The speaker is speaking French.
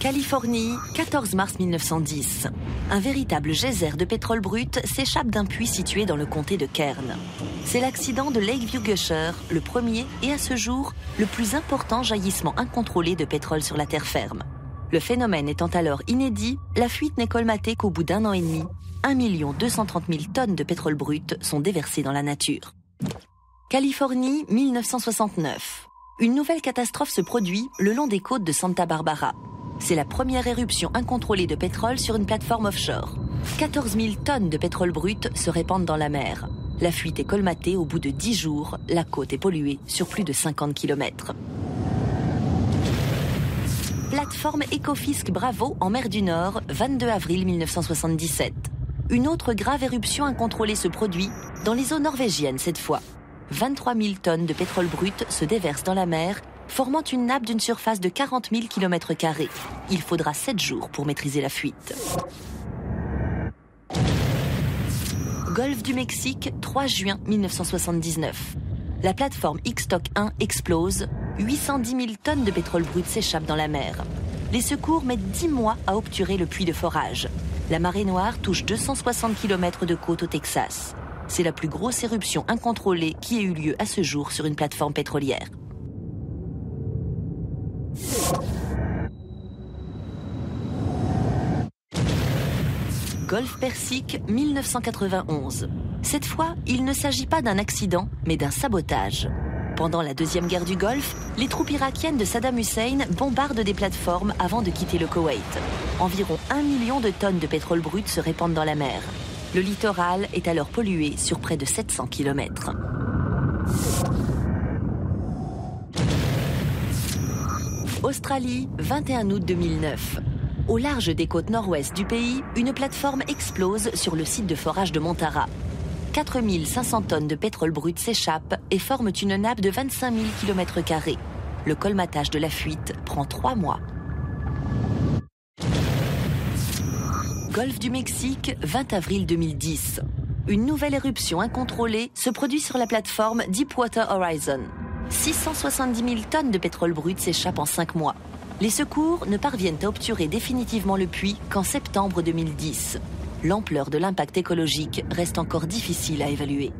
Californie, 14 mars 1910. Un véritable geyser de pétrole brut s'échappe d'un puits situé dans le comté de Kern. C'est l'accident de Lakeview Gusher, le premier et à ce jour, le plus important jaillissement incontrôlé de pétrole sur la terre ferme. Le phénomène étant alors inédit, la fuite n'est colmatée qu'au bout d'1 an et demi. 1 230 000 tonnes de pétrole brut sont déversées dans la nature. Californie, 1969. Une nouvelle catastrophe se produit le long des côtes de Santa Barbara. C'est la première éruption incontrôlée de pétrole sur une plateforme offshore. 14 000 tonnes de pétrole brut se répandent dans la mer. La fuite est colmatée au bout de 10 jours. La côte est polluée sur plus de 50 km. Plateforme Ekofisk Bravo en mer du Nord, 22 avril 1977. Une autre grave éruption incontrôlée se produit, dans les eaux norvégiennes cette fois. 23 000 tonnes de pétrole brut se déversent dans la mer, formant une nappe d'une surface de 40 000 km². Il faudra 7 jours pour maîtriser la fuite. Golfe du Mexique, 3 juin 1979. La plateforme Ixtoc 1 explose. 810 000 tonnes de pétrole brut s'échappent dans la mer. Les secours mettent 10 mois à obturer le puits de forage. La marée noire touche 260 km de côte au Texas. C'est la plus grosse éruption incontrôlée qui ait eu lieu à ce jour sur une plateforme pétrolière. Golfe Persique, 1991. Cette fois, il ne s'agit pas d'un accident, mais d'un sabotage. Pendant la Deuxième Guerre du Golfe, les troupes irakiennes de Saddam Hussein bombardent des plateformes avant de quitter le Koweït. Environ 1 million de tonnes de pétrole brut se répandent dans la mer. Le littoral est alors pollué sur près de 700 km. Australie, 21 août 2009. Au large des côtes nord-ouest du pays, une plateforme explose sur le site de forage de Montara. 4 500 tonnes de pétrole brut s'échappent et forment une nappe de 25 000 km². Le colmatage de la fuite prend 3 mois. Golfe du Mexique, 20 avril 2010. Une nouvelle éruption incontrôlée se produit sur la plateforme Deepwater Horizon. 670 000 tonnes de pétrole brut s'échappent en 5 mois. Les secours ne parviennent à obturer définitivement le puits qu'en septembre 2010. L'ampleur de l'impact écologique reste encore difficile à évaluer.